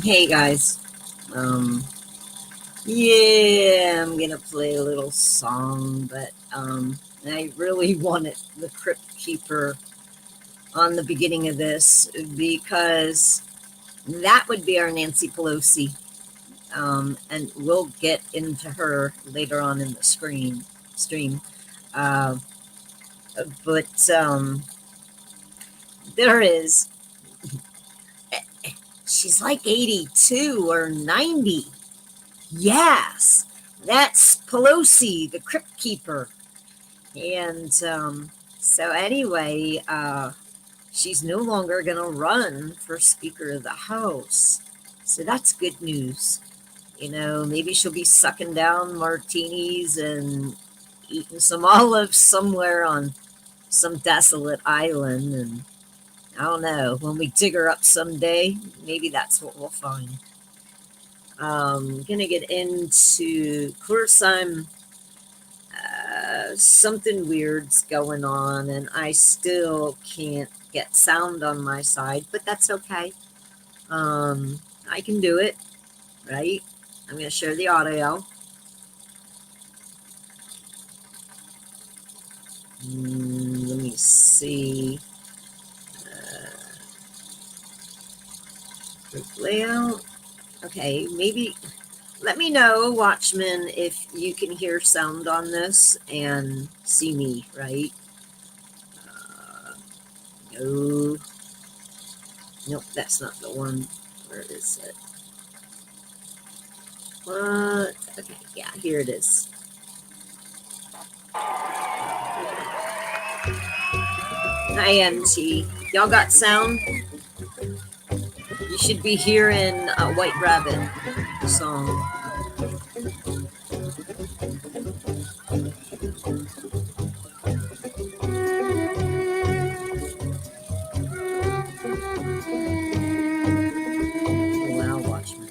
Hey guys, um, yeah, I'm gonna play a little song, but I really wanted the Crypt Keeper on the beginning of this because that would be our Nancy Pelosi, and we'll get into her later on in the stream. Uh, but there is, she's like 82 or 90. Yes, that's Pelosi, the Crypt Keeper. And so, anyway, she's no longer going to run for Speaker of the House. So, that's good news. You know, maybe she'll be sucking down martinis and eating some olives somewhere on some desolate island. And I don't know, when we dig her up someday, maybe that's what we'll find. Gonna get into, of course, something weird's going on, and I still can't get sound on my side, but that's okay. I can do it, right? I'm gonna share the audio. Let me see. Group layout. Okay, maybe let me know, Watchmen, if you can hear sound on this and see me, right? No. Nope, that's not the one. Where is it? What? Okay, yeah, here it is. IMT. Y'all got sound? You should be hearing a White Rabbit song. Wow, Watchmen.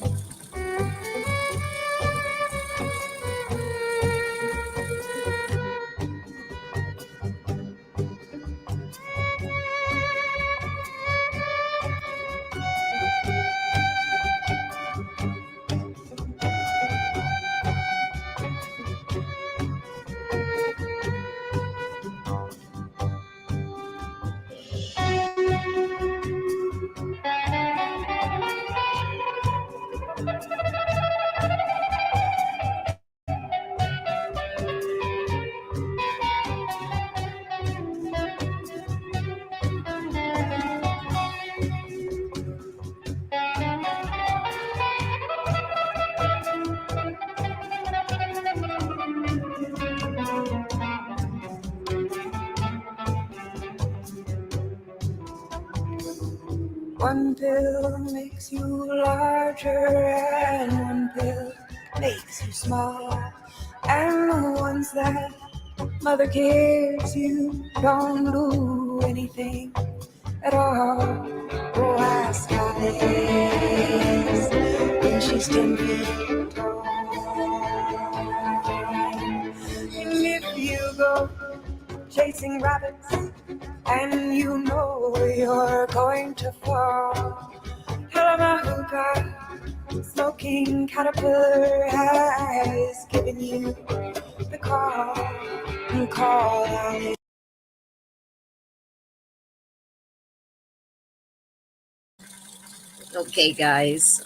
One pill makes you larger, and one pill makes you small. And the ones that mother gives you don't do anything at all. Oh, ask Alice when she's 10 feet tall. And if you go chasing rabbits and you know you're going to fall, Halamahuka, smoking caterpillar has given you the call. And call Alice. Okay, guys.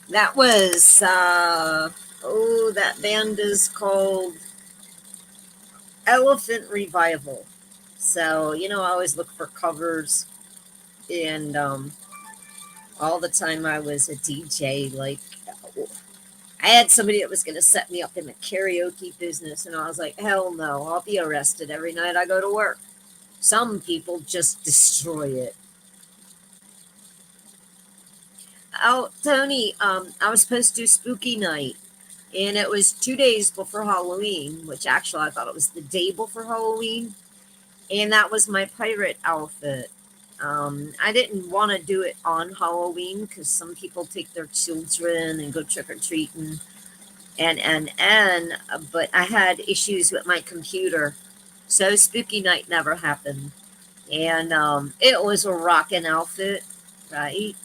That was that band is called Elephant Revival. So, I always look for covers, and all the time I was a DJ, like, I had somebody that was going to set me up in the karaoke business, and I was like, hell no, I'll be arrested every night I go to work. Some people just destroy it. Oh, Tony, I was supposed to do spooky night, and it was 2 days before Halloween, which actually I thought it was the day before Halloween, and that was my pirate outfit. I didn't want to do it on Halloween because some people take their children and go trick or treating, but I had issues with my computer, so spooky night never happened, and it was a rockin' outfit, right?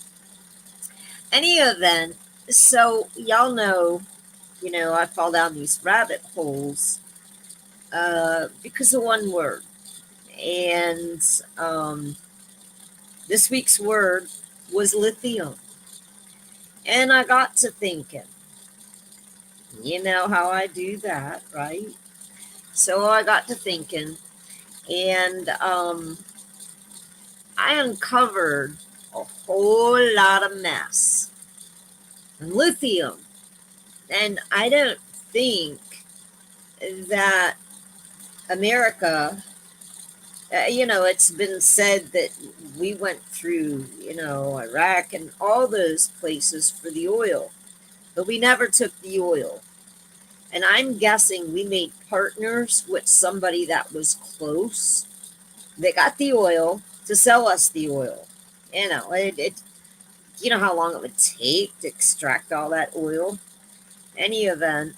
Any event, so y'all know, I fall down these rabbit holes because of one word. And this week's word was lithium. And I got to thinking, you know how I do that, right? So I got to thinking, and I uncovered a whole lot of mess. And lithium. And I don't think that America, it's been said that we went through, Iraq and all those places for the oil, but we never took the oil. And I'm guessing we made partners with somebody that was close. They got the oil to sell us the oil. You know how long it would take to extract all that oil? Any event.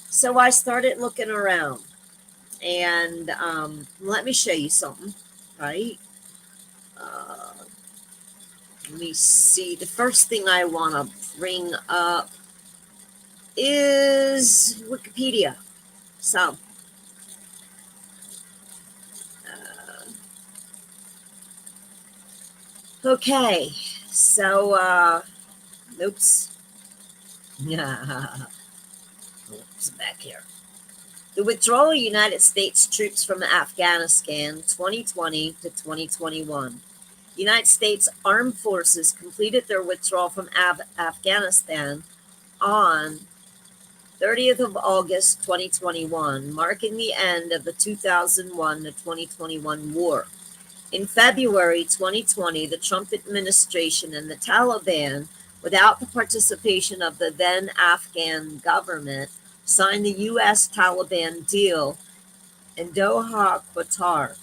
So I started looking around. And let me show you something, right? Uh, Let me see. The first thing I want to bring up is Wikipedia. So, uh, okay. So, oops. Oops, back here. The withdrawal of United States troops from Afghanistan 2020 to 2021. United States Armed Forces completed their withdrawal from Afghanistan on 30th of August 2021, marking the end of the 2001 to 2021 war. In February 2020, the Trump administration and the Taliban, without the participation of the then Afghan government, signed the U.S. Taliban deal in Doha, Qatar,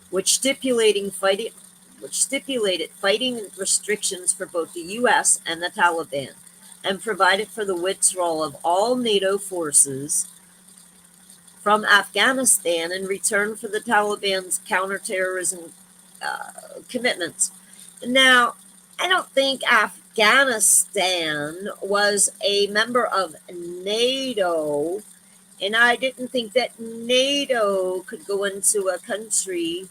which stipulated fighting restrictions for both the U.S. and the Taliban, and provided for the withdrawal of all NATO forces from Afghanistan in return for the Taliban's counterterrorism commitments. Now, I don't think Afghanistan was a member of NATO, and I didn't think that NATO could go into a country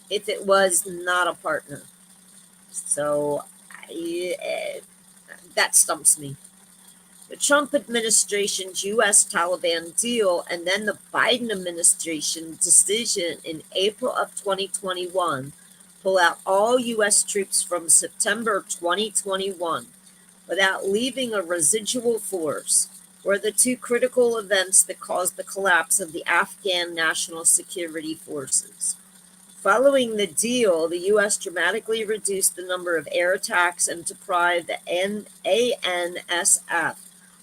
if it was not a partner. So that stumps me. The Trump administration's U.S. Taliban deal and then the Biden administration decision in April of 2021 pull out all U.S. troops from September 2021 without leaving a residual force were the two critical events that caused the collapse of the Afghan National Security Forces. Following the deal, the U.S. dramatically reduced the number of air attacks and deprived the ANSF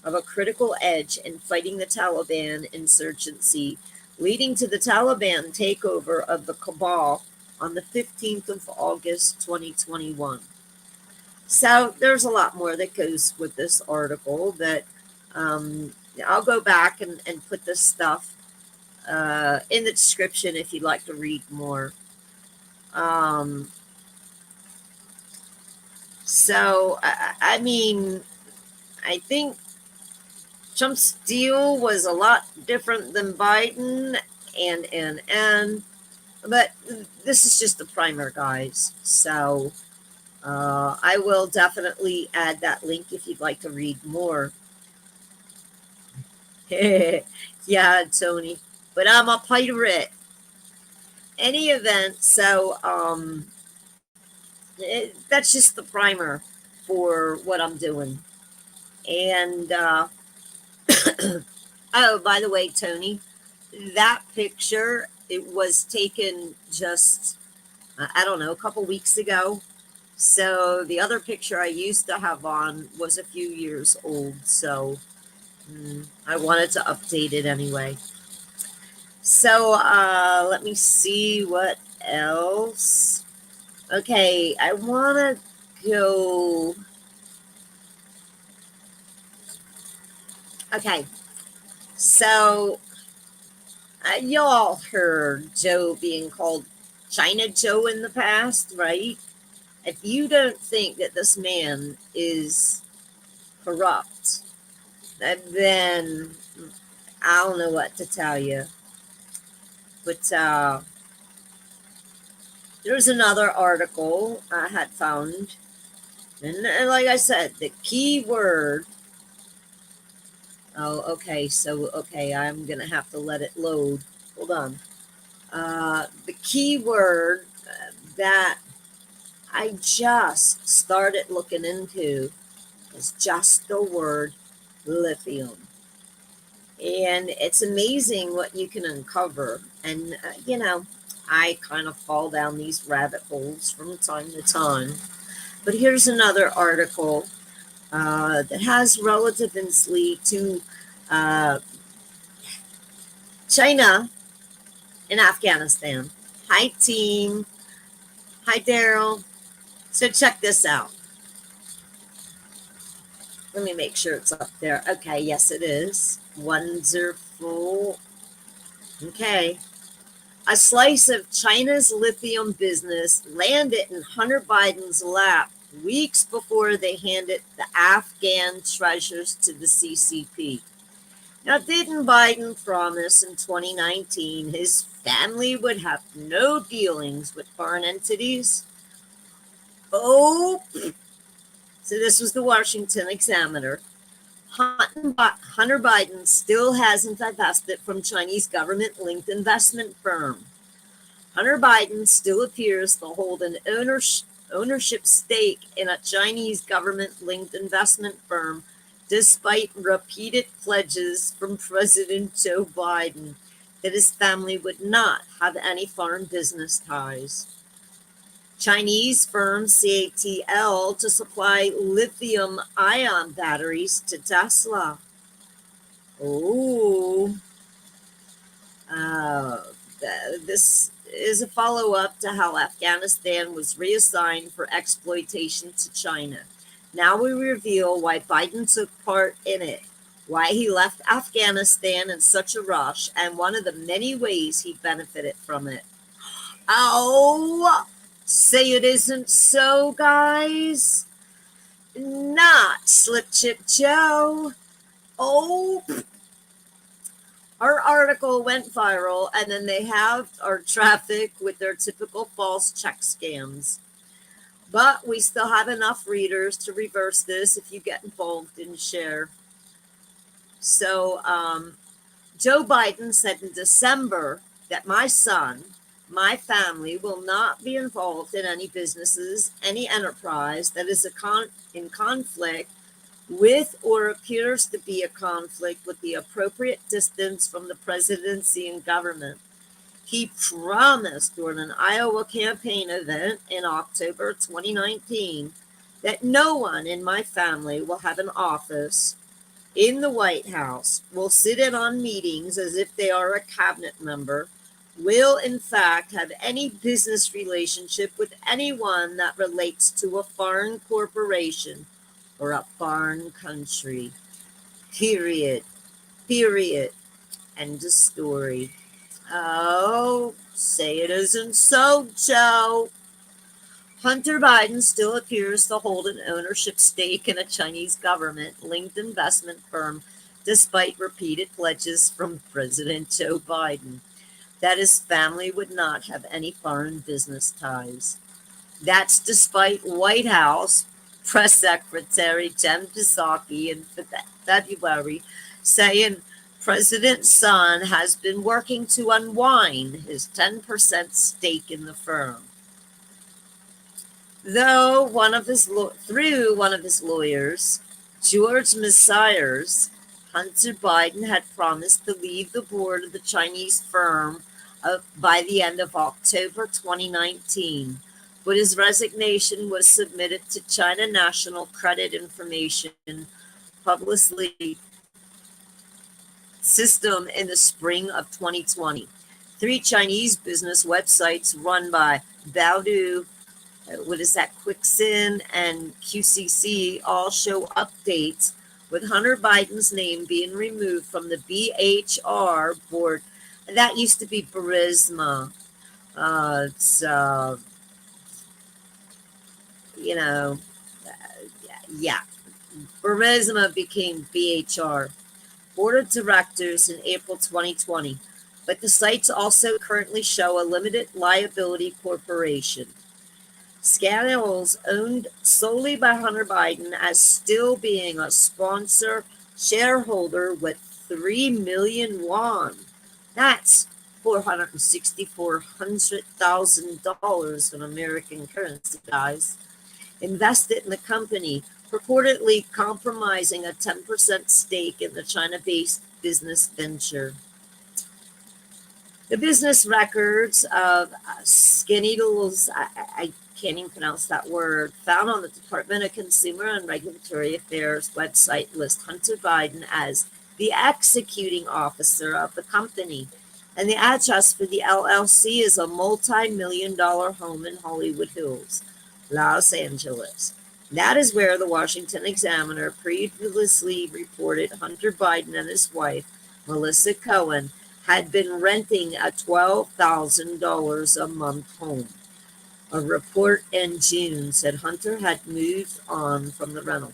of a critical edge in fighting the Taliban insurgency, leading to the Taliban takeover of the Kabul on the 15th of August 2021. So there's a lot more that goes with this article that I'll go back and put this stuff in the description if you'd like to read more. Um, I mean, I think Trump's deal was a lot different than Biden, and but this is just the primer, guys. So I will definitely add that link if you'd like to read more. Yeah, Tony, but I'm a pirate. Any event, so that's just the primer for what I'm doing. And oh, by the way, Tony, that picture, it was taken just, I don't know, a couple weeks ago. So the other picture I used to have on was a few years old. So I wanted to update it anyway. So let me see what else. Okay, I want to go. Okay, so y'all heard Joe being called China Joe in the past, right? If you don't think that this man is corrupt, then I don't know what to tell you. But there's another article I had found. And like I said, the key word. Oh, okay. So, okay, I'm going to have to let it load. Hold on. The key word that I just started looking into is just the word lithium. And it's amazing what you can uncover. And, I kind of fall down these rabbit holes from time to time. But here's another article that has relevancy to uh, China and Afghanistan. Hi, team. Hi, Daryl. So check this out. Let me make sure it's up there. Okay, yes, it is. Wonderful. Okay. A slice of China's lithium business landed in Hunter Biden's lap weeks before they handed the Afghan treasures to the CCP. Now, didn't Biden promise in 2019 his family would have no dealings with foreign entities? Oh, so this was the Washington Examiner. Hunter Biden still hasn't divested from Chinese government-linked investment firm. Hunter Biden still appears to hold an ownership stake in a Chinese government-linked investment firm, despite repeated pledges from President Joe Biden that his family would not have any foreign business ties. Chinese firm CATL to supply lithium-ion batteries to Tesla. Oh, uh, this is a follow-up to how Afghanistan was reassigned for exploitation to China. Now we reveal why Biden took part in it, why he left Afghanistan in such a rush, and one of the many ways he benefited from it. Oh, say it isn't so, guys. Not Slip Chip Joe. Oh, our article went viral, and then they have our traffic with their typical false check scams. But we still have enough readers to reverse this if you get involved and share. So, Joe Biden said in December that my son, my family will not be involved in any businesses, any enterprise that is in conflict with or appears to be a conflict with the appropriate distance from the presidency and government. He promised during an Iowa campaign event in October 2019 that no one in my family will have an office in the White House, will sit in on meetings as if they are a cabinet member, will in fact have any business relationship with anyone that relates to a foreign corporation or a foreign country. Period. Period. End of story. Oh, say it isn't so, Joe. Hunter Biden still appears to hold an ownership stake in a Chinese government-linked investment firm, despite repeated pledges from President Joe Biden that his family would not have any foreign business ties. That's despite White House Press Secretary Jen Psaki in February saying President's son has been working to unwind his 10% stake in the firm. Though through one of his lawyers, George Messiers, Hunter Biden had promised to leave the board of the Chinese firm by the end of October 2019, but his resignation was submitted to China National Credit Information Publicly System in the spring of 2020. Three Chinese business websites run by Baidu, Quixin, and QCC all show updates with Hunter Biden's name being removed from the BHR board. That used to be Burisma. It's, you know, yeah, Burisma became BHR Board of Directors in April 2020, but the sites also currently show a limited liability corporation. Scandals owned solely by Hunter Biden as still being a sponsor shareholder with 3 million won. That's $464,000 in American currency, guys. Invested in the company, purportedly compromising a 10% stake in the China-based business venture. The business records of Skinny Doodles, I can't even pronounce that word, found on the Department of Consumer and Regulatory Affairs website list Hunter Biden as the executing officer of the company. And the address for the LLC is a multi-million-dollar home in Hollywood Hills, Los Angeles. That is where the Washington Examiner previously reported Hunter Biden and his wife, Melissa Cohen, had been renting a $12,000 a month home. A report in June said Hunter had moved on from the rental.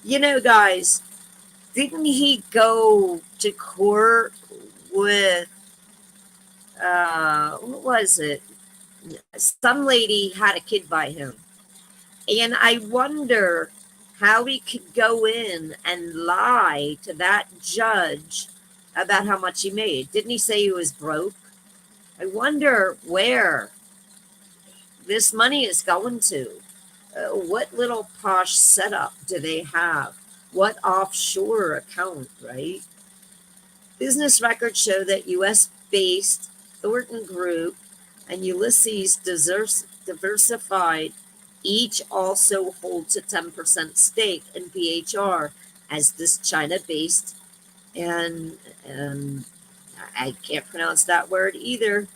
You know, guys, didn't he go to court with, what was it? Some lady had a kid by him. And I wonder how he could go in and lie to that judge about how much he made. Didn't he say he was broke? I wonder where this money is going to. What little posh setup do they have? What offshore account, right? Business records show that U.S.-based Thornton Group and Ulysses Diversified each also holds a 10% stake in BHR as this China-based and I can't pronounce that word either,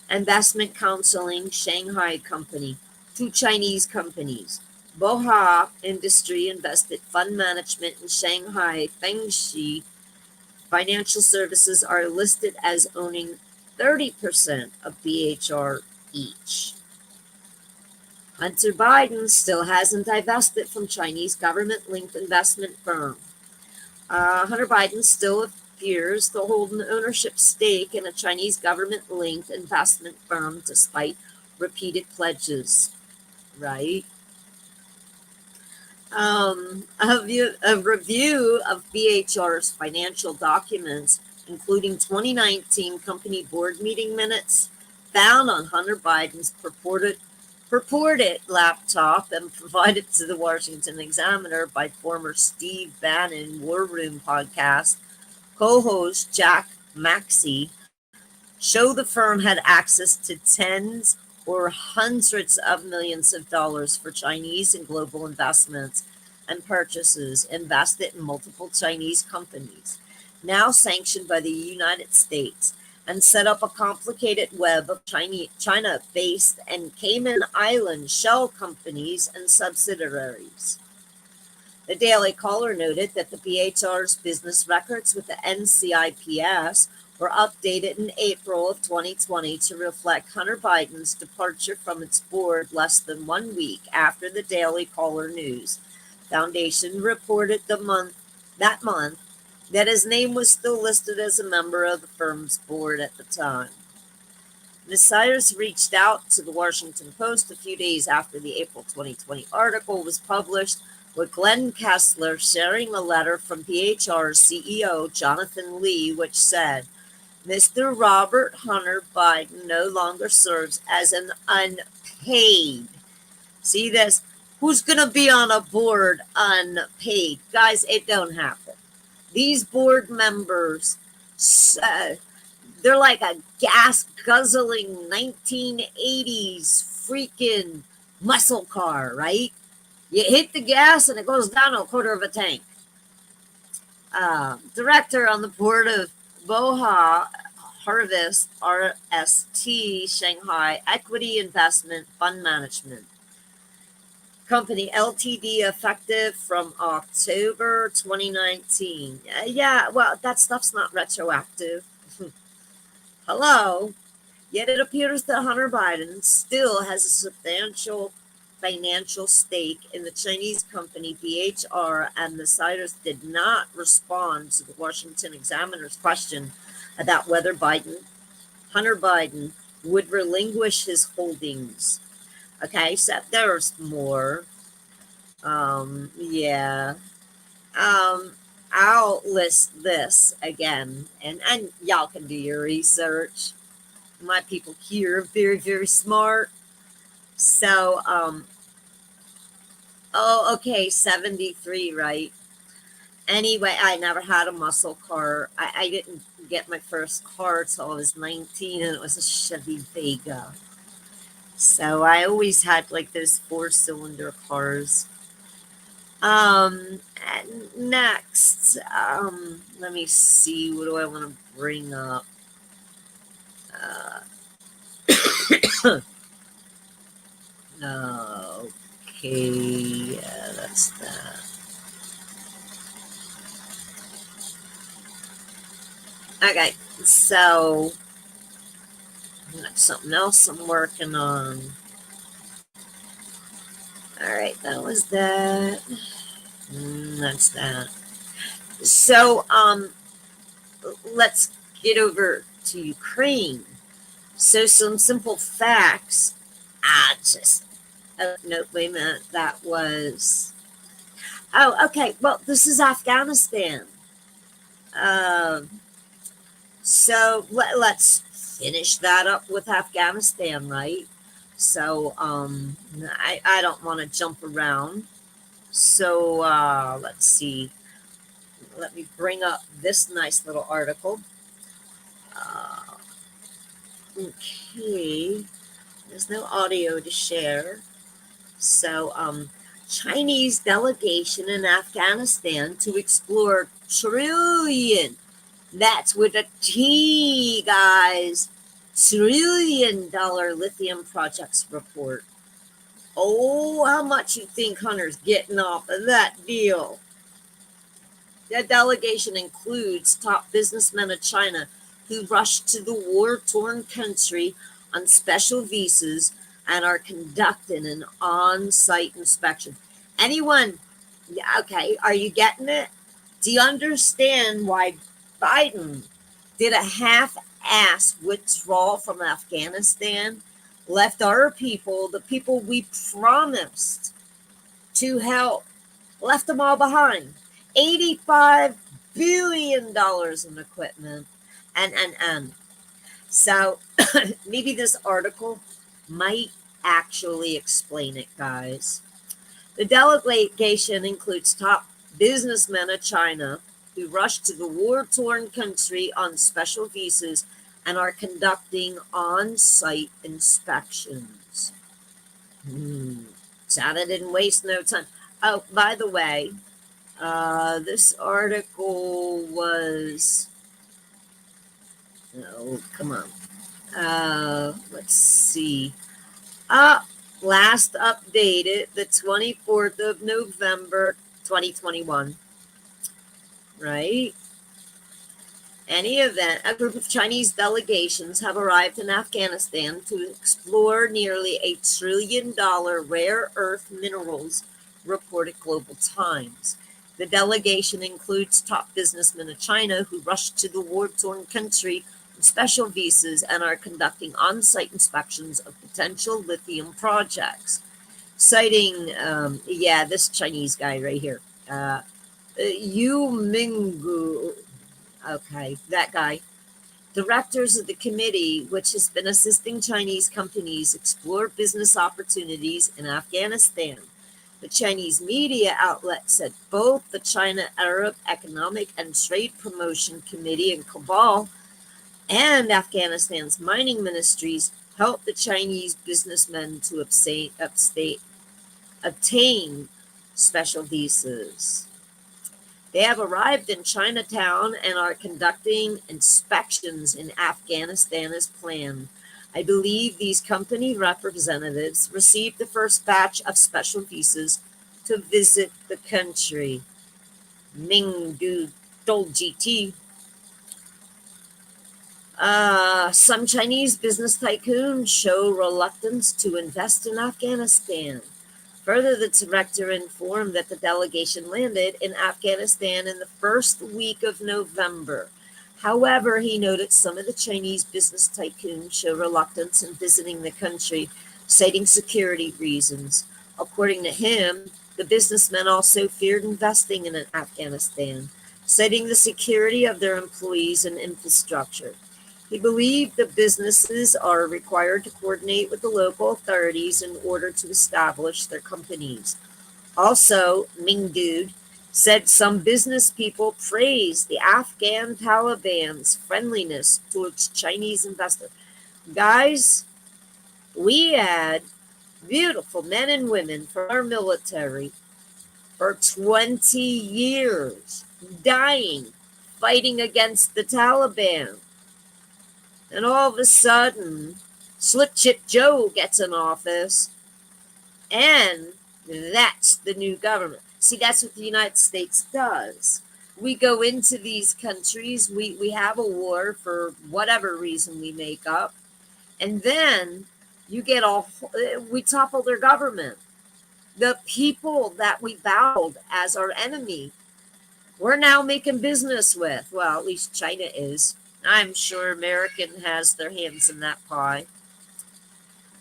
investment counseling Shanghai company, two Chinese companies. Boha Industry invested fund management in Shanghai Fengxi Financial Services are listed as owning 30% of BHR each. Hunter Biden still hasn't divested from Chinese government-linked investment firm. Hunter Biden still appears to hold an ownership stake in a Chinese government-linked investment firm despite repeated pledges, right? A review of BHR's financial documents, including 2019 company board meeting minutes, found on Hunter Biden's purported laptop and provided to the Washington Examiner by former Steve Bannon War Room podcast co-host Jack Maxey, show the firm had access to tens or hundreds of millions of dollars for Chinese and global investments and purchases invested in multiple Chinese companies, now sanctioned by the United States, and set up a complicated web of China-based and Cayman Island shell companies and subsidiaries. The Daily Caller noted that the BHR's business records with the NCIPS were updated in April of 2020 to reflect Hunter Biden's departure from its board less than 1 week after the Daily Caller News Foundation reported that month that his name was still listed as a member of the firm's board at the time. Ms. Cyrus reached out to the Washington Post a few days after the April 2020 article was published, with Glenn Kessler sharing a letter from BHR's CEO, Jonathan Lee, which said, Mr. Robert Hunter Biden no longer serves as an unpaid. See this? Who's going to be on a board unpaid? Guys, it don't happen. These board members, they're like a gas-guzzling 1980s freaking muscle car, right? You hit the gas and it goes down a quarter of a tank. Director on the board of Boha Harvest RST Shanghai Equity Investment Fund Management Company Ltd, effective from October 2019. Yeah, well, that stuff's not retroactive. Hello. Yet it appears that Hunter Biden still has a substantial financial stake in the Chinese company BHR, and the Siders did not respond to the Washington Examiner's question about whether Hunter Biden, would relinquish his holdings. Okay, so there's more. Yeah. Um, I'll list this again, and y'all can do your research. My people here are very, very smart. So, oh, okay, 73, right? Anyway, I never had a muscle car. I didn't get my first car till I was 19, and it was a Chevy Vega. So I always had like those four-cylinder cars. And next, let me see, what do I want to bring up? Uh, okay, yeah, that's that. Okay, so that's something else I'm working on. All right, that was that. That's that. So, let's get over to Ukraine. So, some simple facts. Oh, no, wait a minute. That was. Oh, okay. Well, this is Afghanistan. Um, so let's finish that up with Afghanistan, right? So, I don't want to jump around. So, let's see. Let me bring up this nice little article. Uh, okay. There's no audio to share. So, Chinese delegation in Afghanistan to explore trillion. That's with a T, guys. $1 trillion lithium projects report. Oh, how much you think Hunter's getting off of that deal? The delegation includes top businessmen of China who rushed to the war-torn country on special visas and are conducting an on-site inspection. Anyone, okay, are you getting it? Do you understand why Biden did a half-ass withdrawal from Afghanistan, left our people, the people we promised to help, left them all behind? $85 billion in equipment. And. So maybe this article might actually explain it, guys. The delegation includes top businessmen of China who rushed to the war-torn country on special visas and are conducting on-site inspections. China didn't waste no time. Oh, by the way, this article was. Oh, come on. Let's see. Last updated the 24th of November, 2021. Right? Any event, a group of Chinese delegations have arrived in Afghanistan to explore nearly $1 trillion rare earth minerals, reported Global Times. The delegation includes top businessmen of China who rushed to the war-torn country on special visas and are conducting on-site inspections of potential lithium projects. Citing, this Chinese guy right here, Yu Minggu. Okay, that guy. Directors of the committee, which has been assisting Chinese companies explore business opportunities in Afghanistan. The Chinese media outlet said both the China Arab Economic and Trade Promotion Committee in Kabul and Afghanistan's mining ministries helped the Chinese businessmen to obtain special visas. They have arrived in Chinatown and are conducting inspections in Afghanistan as planned. I believe these company representatives received the first batch of special visas to visit the country. Mingdu told GT. Some Chinese business tycoons show reluctance to invest in Afghanistan. Further, the director informed that the delegation landed in Afghanistan in the first week of November. However, he noted some of the Chinese business tycoons show reluctance in visiting the country, citing security reasons. According to him, the businessmen also feared investing in Afghanistan, citing the security of their employees and infrastructure. He believed the businesses are required to coordinate with the local authorities in order to establish their companies. Also, Mingdud said some business people praised the Afghan Taliban's friendliness towards Chinese investors. Guys, we had beautiful men and women from our military for 20 years dying, fighting against the Taliban. And all of a sudden, Slip Chip Joe gets in office, and that's the new government. See, that's what the United States does. We go into these countries, we have a war for whatever reason we make up, and then we topple their government. The people that we vowed as our enemy, we're now making business with. Well, at least China is. I'm sure American has their hands in that pie.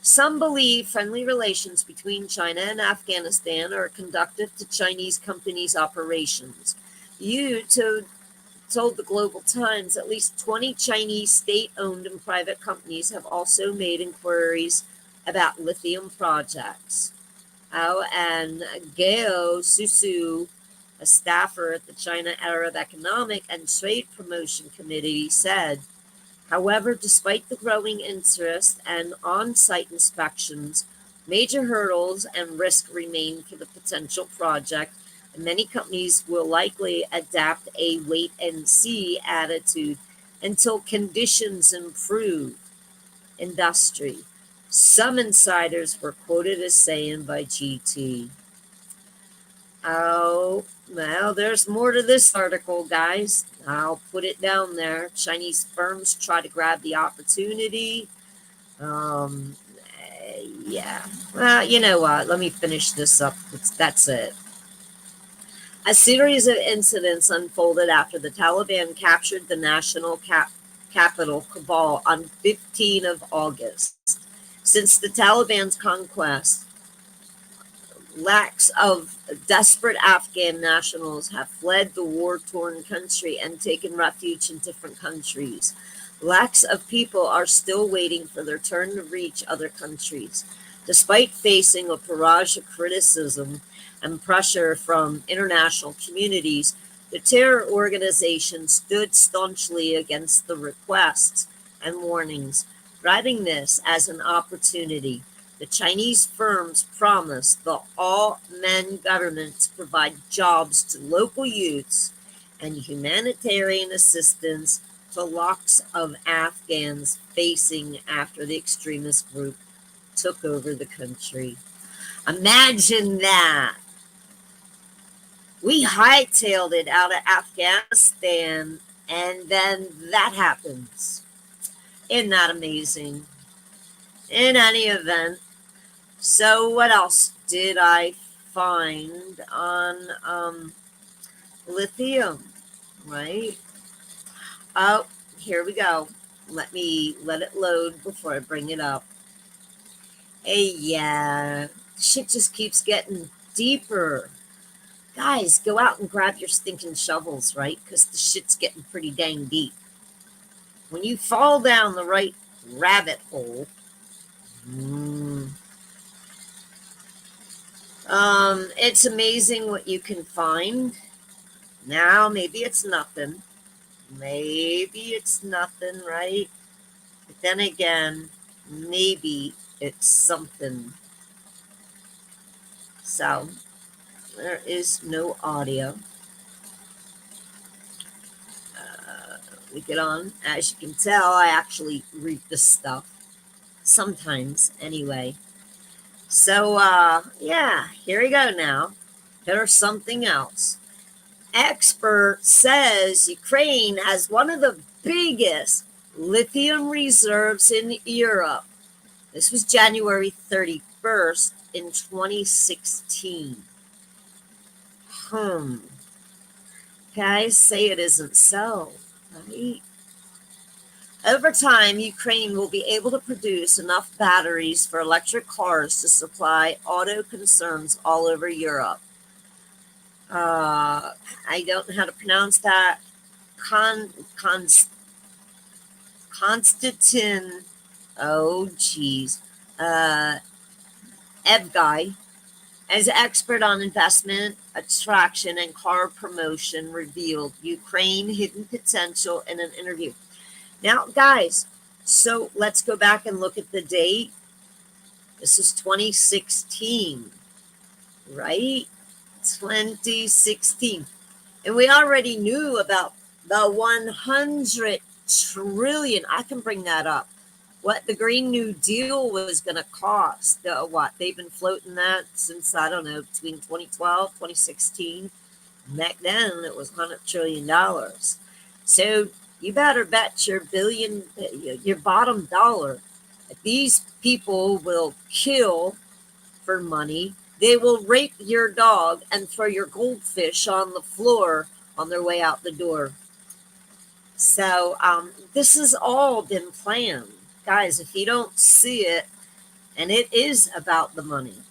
Some believe friendly relations between China and Afghanistan are conducive to Chinese companies' operations. Told the Global Times at least 20 Chinese state-owned and private companies have also made inquiries about lithium projects. And Gao Susu, a staffer at the China Arab Economic and Trade Promotion Committee, said, however, despite the growing interest and on-site inspections, major hurdles and risk remain for the potential project, and many companies will likely adapt a wait-and-see attitude until conditions improve. Industry. Some insiders were quoted as saying by GT. Oh, well, there's more to this article, guys. I'll put it down there. Chinese firms try to grab the opportunity. Yeah. Well, you know what? Let me finish this up. That's it. A series of incidents unfolded after the Taliban captured the national capital, Kabul, on 15 of August. Since the Taliban's conquest, lakhs of desperate Afghan nationals have fled the war-torn country and taken refuge in different countries. Lakhs of people are still waiting for their turn to reach other countries. Despite facing a barrage of criticism and pressure from international communities, the terror organization stood staunchly against the requests and warnings, driving this as an opportunity. The Chinese firms promised the all-men government to provide jobs to local youths and humanitarian assistance to lakhs of Afghans facing after the extremist group took over the country. Imagine that. We hightailed it out of Afghanistan, and then that happens. Isn't that amazing? In any event, so what else did I find on lithium, right? Oh, here we go. Let it load before I bring it up. Hey, yeah, shit just keeps getting deeper. Guys, go out and grab your stinking shovels, right? Because the shit's getting pretty dang deep. When you fall down the right rabbit hole, it's amazing what you can find. Now, maybe it's nothing. Maybe it's nothing, right? But then again, maybe it's something. So, there is no audio. We get on. As you can tell, I actually read this stuff. Sometimes, anyway. So, yeah, here we go now. There's something else. Expert says Ukraine has one of the biggest lithium reserves in Europe. This was January 31st. dispersed in 2016. Guys say it isn't so, right? Over time, Ukraine will be able to produce enough batteries for electric cars to supply auto concerns all over Europe. I don't know how to pronounce that. Con, con, Konstantin, oh geez, Evguy, as an expert on investment, attraction, and car promotion, revealed Ukraine hidden potential in an interview. Now, guys, so let's go back and look at the date. This is 2016, right? 2016. And we already knew about the 100 trillion. I can bring that up. What the Green New Deal was going to cost. What? They've been floating that since, I don't know, between 2012, 2016. Back then, it was $100 trillion. So you better bet your bottom dollar that these people will kill for money. They will rape your dog and throw your goldfish on the floor on their way out the door. So this has all been planned. Guys, if you don't see it, and it is about the money.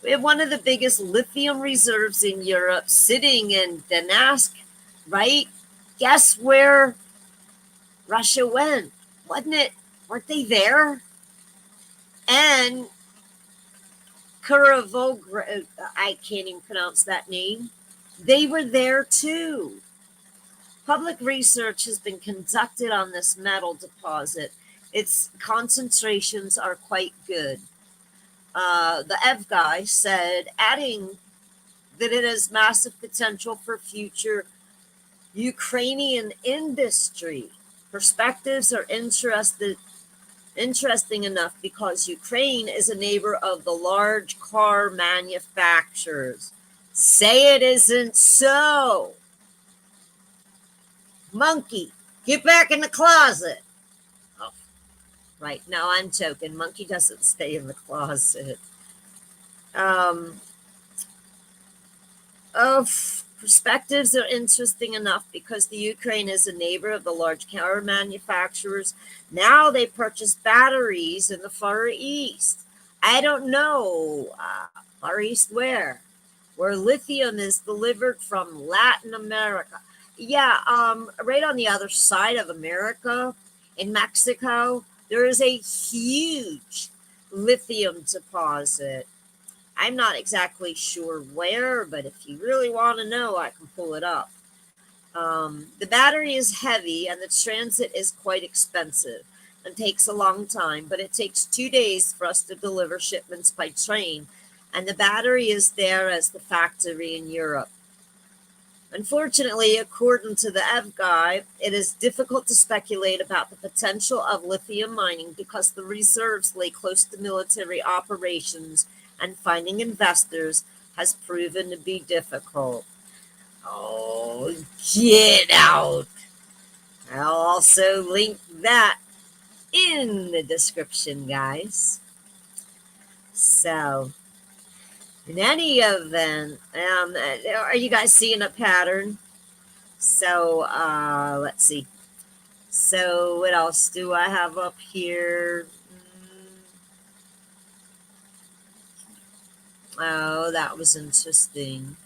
We have one of the biggest lithium reserves in Europe sitting in Donetsk, right? Guess where Russia went? Wasn't it? Weren't they there? And Kurovograd, I can't even pronounce that name. They were there too. Public research has been conducted on this metal deposit. Its concentrations are quite good. The AFGHAN said, adding that it has massive potential for future Ukrainian industry. Perspectives are interesting enough because Ukraine is a neighbor of the large car manufacturers. Say it isn't so. Monkey, get back in the closet. Oh, right. No, I'm joking. Monkey doesn't stay in the closet. Perspectives are interesting enough because the Ukraine is a neighbor of the large car manufacturers. Now they purchase batteries in the Far East. I don't know. Far East where? Where lithium is delivered from Latin America. Yeah, right on the other side of America, in Mexico, there is a huge lithium deposit. I'm not exactly sure where, but if you really want to know, I can pull it up. The battery is heavy and the transit is quite expensive and takes a long time, but it takes 2 days for us to deliver shipments by train, and the battery is there as the factory in Europe. Unfortunately, according to the AFGHAN, it is difficult to speculate about the potential of lithium mining because the reserves lay close to military operations and finding investors has proven to be difficult. Oh, get out. I'll also link that in the description, guys. So, in any event, are you guys seeing a pattern? So, let's see. So, what else do I have up here? Oh, that was interesting.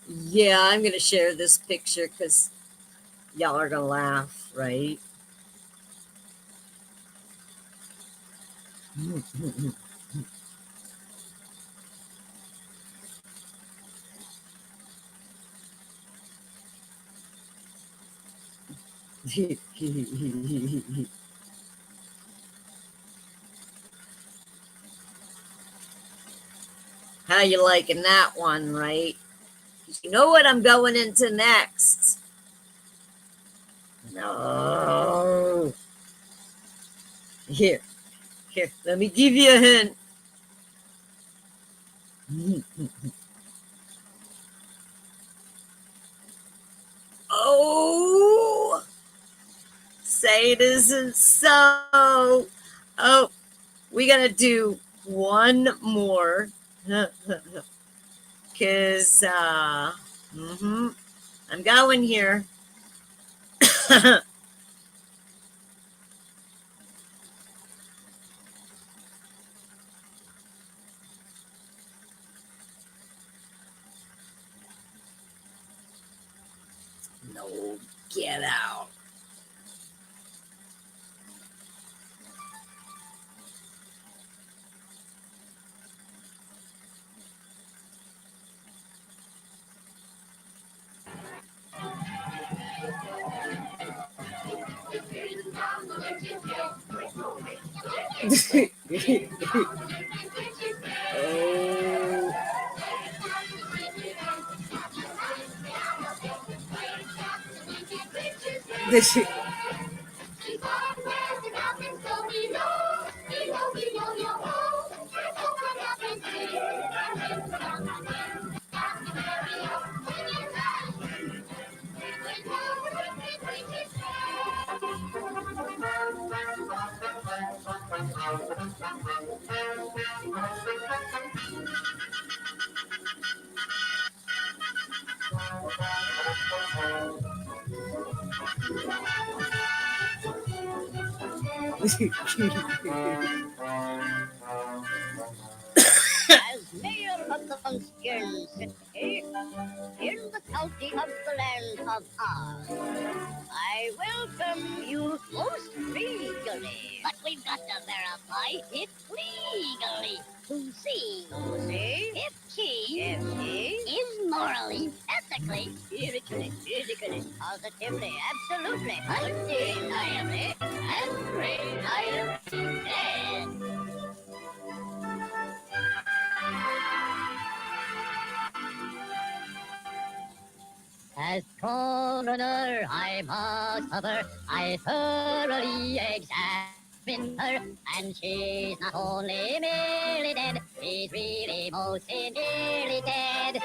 Yeah, I'm going to share this picture because y'all are going to laugh, right? How you liking that one, right? You know what I'm going into next. No. Here, let me give you a hint. Oh, so say it isn't so. Oh, we gotta do one more. Because, I'm going here. No, get out. Oh. This. As mayor of the Munchkin City, in the county of the land of Oz, I welcome you most legally. But we've got to verify it's legally. To see if she is morally, ethically, spiritually, physically, positively, absolutely, undeniably, and reliably dead. As coroner, I must cover. I thoroughly examined her, and she's not only merely dead, she's really most nearly dead.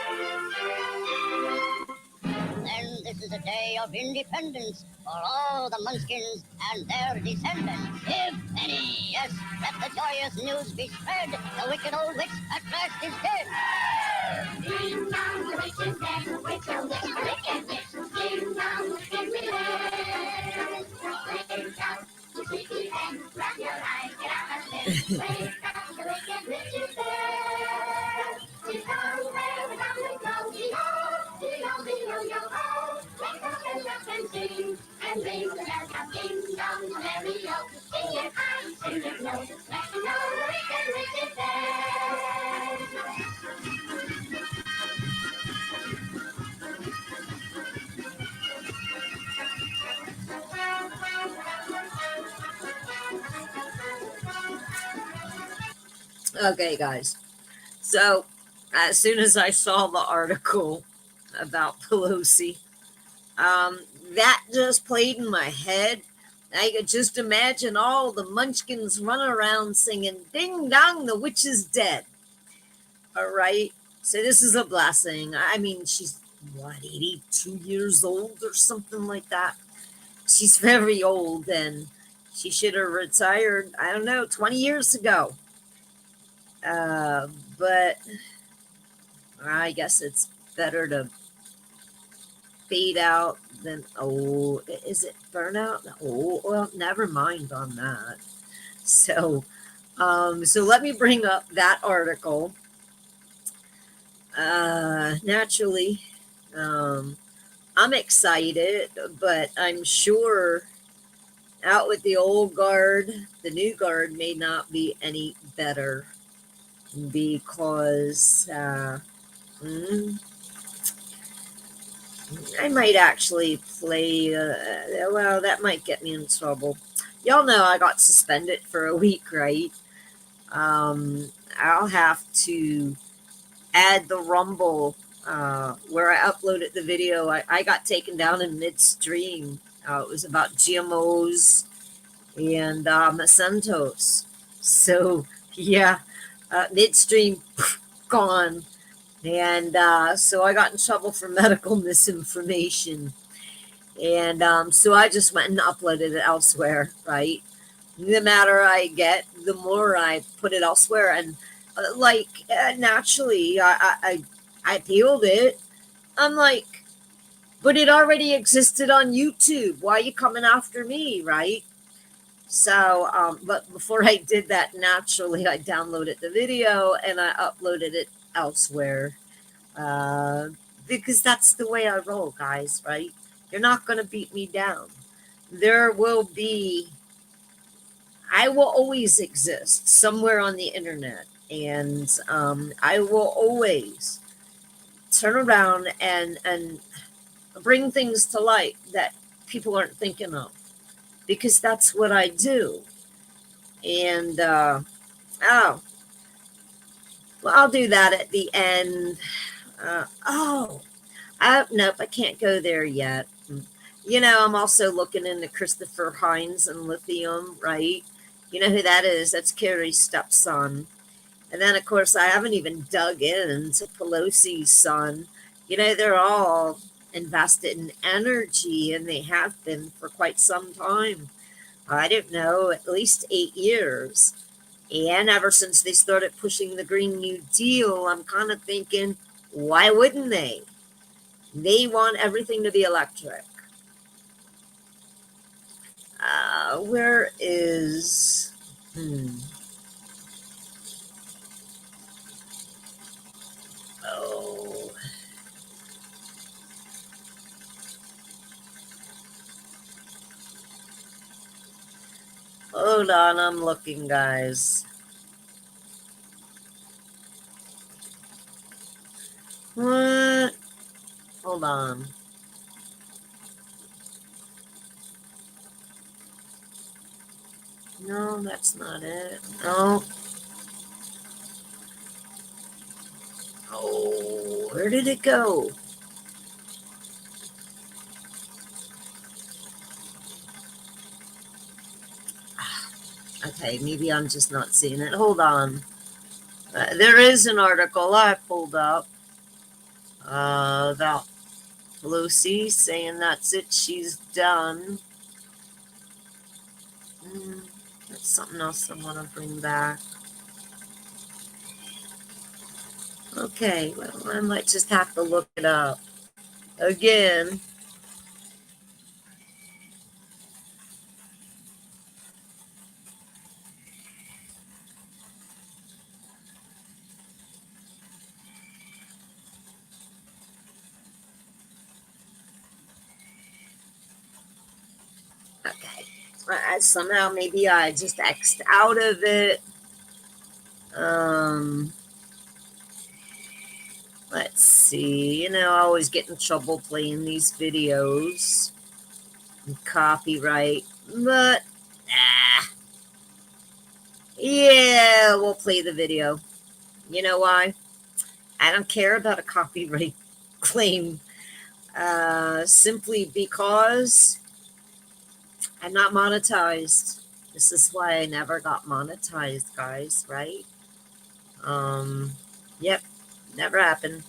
Then this is a day of independence for all the Munchkins and their descendants. If any, yes, let the joyous news be spread. The wicked old witch at last is dead. Ding dong, the witch is dead. Witch, oh witch, the wicked witch. Ding dong, the wicked witch. Wake up, you sleepy head. Rub your eyes, get out of bed. Wake up, the wicked witch is dead. She's somewhere without the glow. Yo-ho, wake up and sing, and ring the bell now, ding dong, merry-o. In your eyes, in your nose, let you know the wicked witch is dead. Okay, guys. So, as soon as I saw the article about Pelosi, that just played in my head. I could just imagine all the munchkins running around singing, Ding dong, the witch is dead. All right. So, this is a blessing. I mean, she's, what, 82 years old or something like that? She's very old, and she should have retired, I don't know, 20 years ago. But I guess it's better to fade out than, oh, is it burnout? Oh, well, never mind on that. So, so let me bring up that article. Naturally, I'm excited, but I'm sure out with the old guard, the new guard may not be any better because I might actually play. Well, that might get me in trouble. Y'all know I got suspended for a week, right? I'll have to add the Rumble where I uploaded the video. I got taken down in midstream. It was about GMOs and Monsantos. So, yeah, midstream, gone. And so I got in trouble for medical misinformation. And so I just went and uploaded it elsewhere, right? The madder I get, the more I put it elsewhere. And naturally, I appealed it. I'm like, but it already existed on YouTube. Why are you coming after me, right? So, but before I did that, naturally, I downloaded the video and I uploaded it elsewhere. Uh, because that's the way I roll, guys, right? You're not going to beat me down. There will be, I will always exist somewhere on the internet. And I will always turn around and bring things to light that people aren't thinking of, because that's what I do. And oh, well, I'll do that at the end. Oh, nope, I can't go there yet. I'm also looking into Christopher Hines and Lithium, right? You know who that is? That's Kerry's stepson. And then, of course, I haven't even dug into Pelosi's son. They're all invested in energy, and they have been for quite some time. I don't know, at least 8 years. And ever since they started pushing the Green New Deal, I'm kind of thinking, why wouldn't they? They want everything to be electric. Where is. Oh. Hold on, I'm looking, guys. What? Hold on. No, that's not it. No. Oh, where did it go? Okay, maybe I'm just not seeing it. Hold on. There is an article I pulled up about Pelosi saying that's it, she's done. That's something else I want to bring back. Okay, well, I might just have to look it up again. Okay. Somehow maybe I just X'd out of it. Let's see. I always get in trouble playing these videos. And copyright. But, yeah, we'll play the video. You know why? I don't care about a copyright claim. Simply because I'm not monetized. This is why I never got monetized, guys, right? Yep, never happened.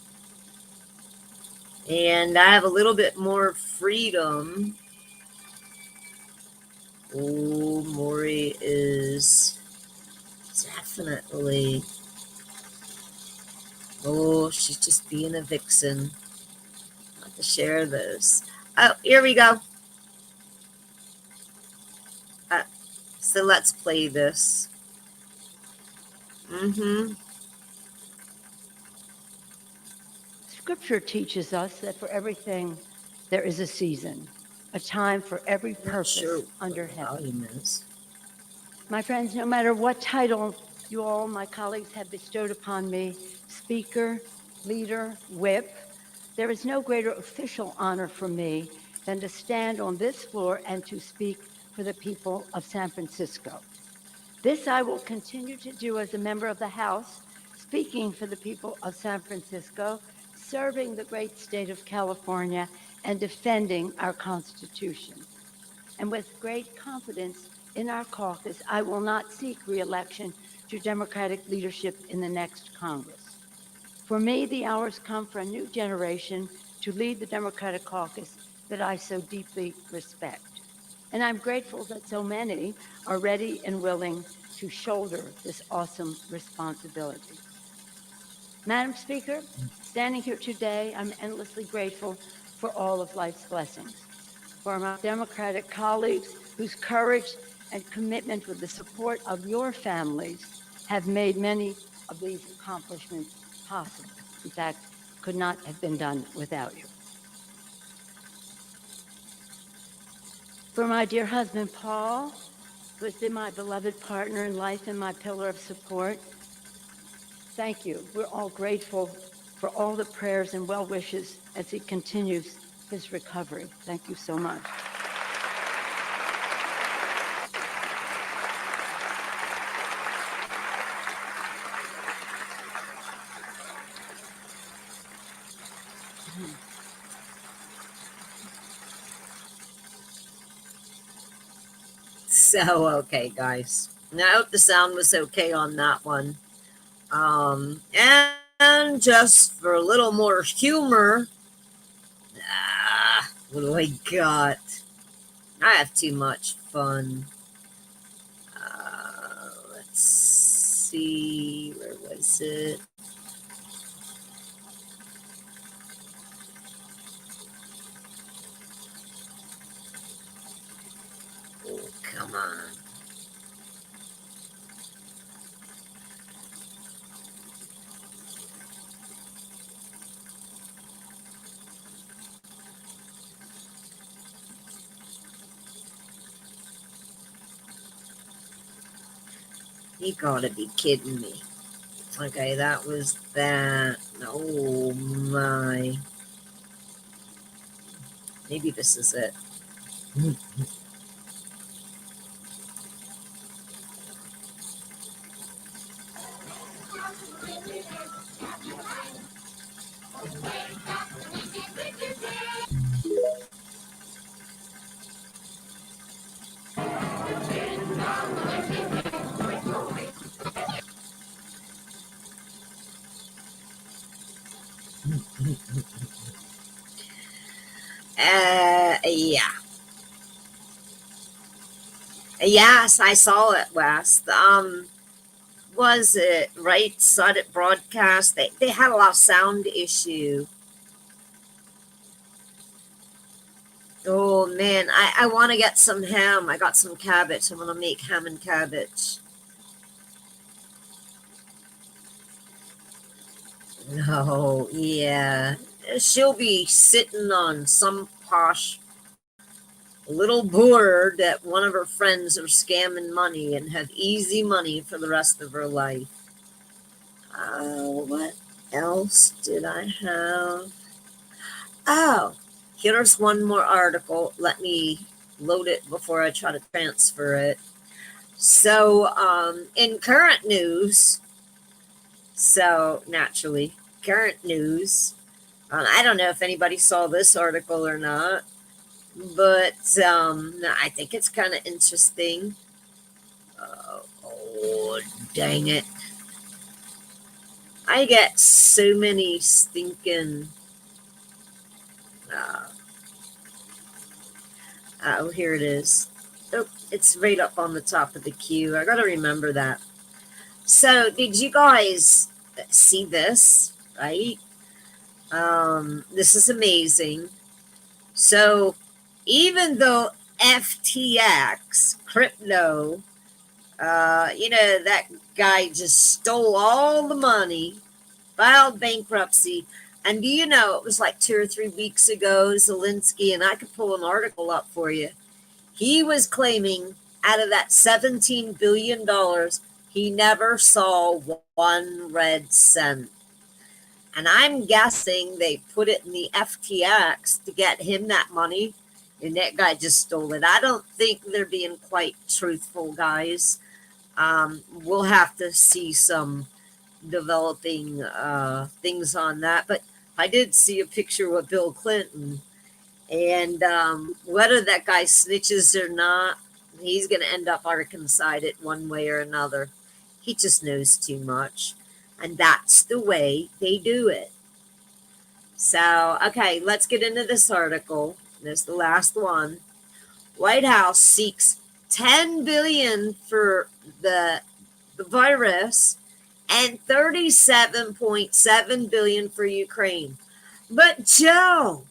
And I have a little bit more freedom. Oh, Maury is definitely. Oh, she's just being a vixen. I have to share this. Oh, here we go. So let's play this. Scripture teaches us that for everything there is a season, a time for every purpose under heaven. My friends, no matter what title you all, my colleagues, have bestowed upon me, speaker, leader, whip, there is no greater official honor for me than to stand on this floor and to speak for the people of San Francisco. This I will continue to do as a member of the House, speaking for the people of San Francisco, serving the great state of California, and defending our Constitution. And with great confidence in our caucus, I will not seek reelection to Democratic leadership in the next Congress. For me, the hours come for a new generation to lead the Democratic caucus that I so deeply respect. And I'm grateful that so many are ready and willing to shoulder this awesome responsibility. Madam Speaker, standing here today, I'm endlessly grateful for all of life's blessings, for my Democratic colleagues whose courage and commitment with the support of your families have made many of these accomplishments possible. In fact, could not have been done without you. For my dear husband, Paul, who has been my beloved partner in life and my pillar of support, thank you. We're all grateful for all the prayers and well wishes as he continues his recovery. Thank you so much. So, okay, guys. Now, I hope the sound was okay on that one. And just for a little more humor, what do I got? I have too much fun. Let's see, where was it? Oh, come on. You gotta be kidding me. Okay, that was that. Oh my. Maybe this is it. Yeah. Yes, I saw it, Wes. Was it right? Saw it broadcast. They had a lot of sound issue. Oh man, I want to get some ham. I got some cabbage. I'm gonna make ham and cabbage. No, yeah. She'll be sitting on some posh little board that one of her friends are scamming money and have easy money for the rest of her life. What else did I have? Oh, here's one more article. Let me load it before I try to transfer it. So, in current news, so naturally, current news, I don't know if anybody saw this article or not, but I think it's kind of interesting. Oh, dang it. I get so many stinking. Oh, here it is. Oh, it's right up on the top of the queue. I got to remember that. So, did you guys see this? Right? This is amazing. So, even though FTX, crypto, that guy just stole all the money, filed bankruptcy. And do you know, it was like 2 or 3 weeks ago, Zelensky, and I could pull an article up for you. He was claiming out of that $17 billion, he never saw one red cent. And I'm guessing they put it in the FTX to get him that money, and that guy just stole it. I don't think they're being quite truthful, guys. We'll have to see some developing things on that. But I did see a picture with Bill Clinton, and whether that guy snitches or not, he's going to end up reconciled it one way or another. He just knows too much, and that's the way they do it. So, okay, let's get into this article. This is the last one. White House seeks $10 billion for the virus and $37.7 billion for Ukraine. But Joe,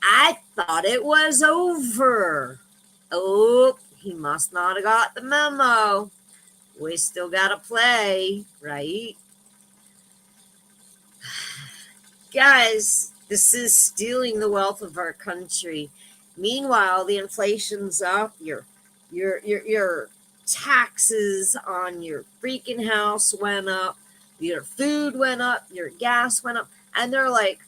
I thought it was over. Oh, he must not have got the memo. We still got to play, right? Guys, this is stealing the wealth of our country. Meanwhile, the inflation's up. Your taxes on your freaking house went up. Your food went up. Your gas went up. And they're like,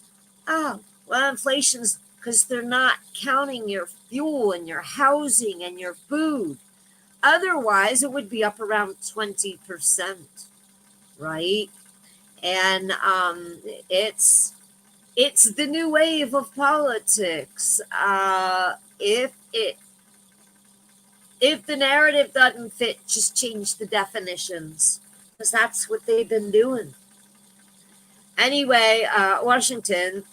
oh, well, inflation's because they're not counting your fuel and your housing and your food. Otherwise, it would be up around 20%, right? And it's the new wave of politics. If the narrative doesn't fit, just change the definitions, because that's what they've been doing. Anyway, Washington,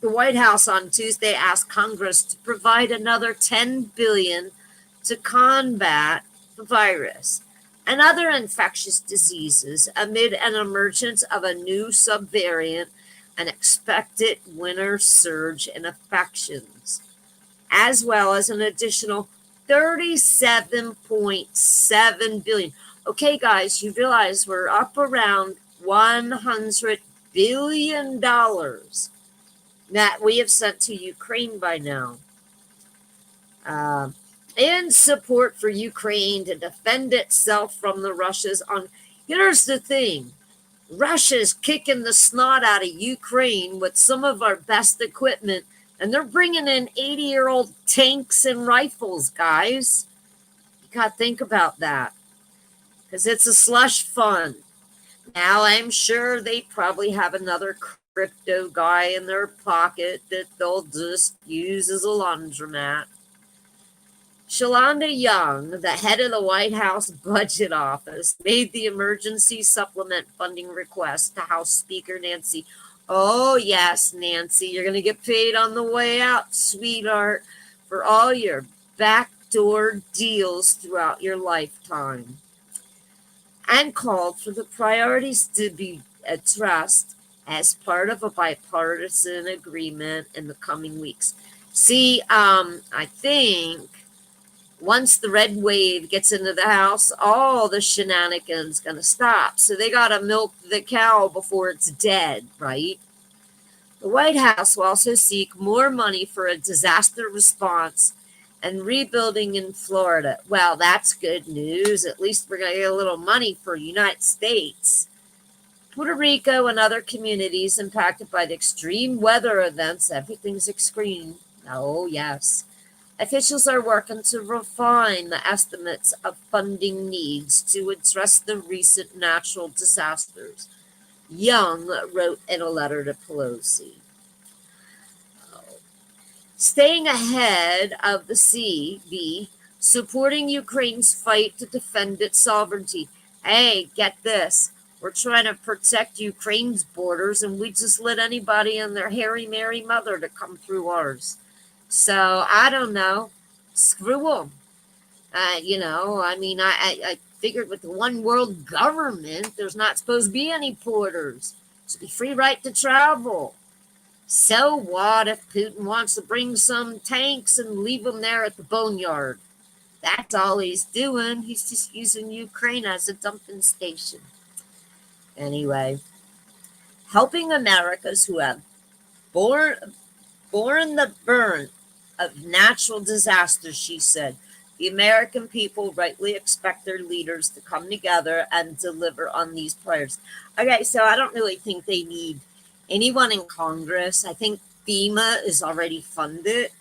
the White House on Tuesday asked Congress to provide another $10 billion to combat the virus and other infectious diseases amid an emergence of a new subvariant and expected winter surge in infections, as well as an additional $37.7 billion. Okay, guys, you realize we're up around $100 billion that we have sent to Ukraine by now. In support for Ukraine to defend itself from the Russia's on. Here's the thing. Russia's kicking the snot out of Ukraine with some of our best equipment, and they're bringing in 80-year-old tanks and rifles, guys. You got to think about that, because it's a slush fund. Now, I'm sure they probably have another crypto guy in their pocket that they'll just use as a laundromat. Shalanda Young, the head of the White House Budget Office, made the emergency supplement funding request to House Speaker Nancy. Oh, yes, Nancy, you're going to get paid on the way out, sweetheart, for all your backdoor deals throughout your lifetime. And called for the priorities to be addressed as part of a bipartisan agreement in the coming weeks. See, I think once the red wave gets into the House, all the shenanigans going to stop. So they got to milk the cow before it's dead, right? The White House will also seek more money for a disaster response and rebuilding in Florida. Well, that's good news. At least we're going to get a little money for the United States. Puerto Rico and other communities impacted by the extreme weather events, everything's extreme. Oh, yes. Officials are working to refine the estimates of funding needs to address the recent natural disasters, Young wrote in a letter to Pelosi. Staying ahead of the CB, supporting Ukraine's fight to defend its sovereignty. Hey, get this. We're trying to protect Ukraine's borders, and we just let anybody and their hairy Mary mother to come through ours. So, I don't know. Screw them. I figured with the one world government, there's not supposed to be any borders. It's a free right to travel. So what if Putin wants to bring some tanks and leave them there at the boneyard? That's all he's doing. He's just using Ukraine as a dumping station. Anyway, helping Americans who have borne the brunt of natural disasters, she said. The American people rightly expect their leaders to come together and deliver on these priorities. Okay, so I don't really think they need anyone in Congress. I think FEMA is already funded.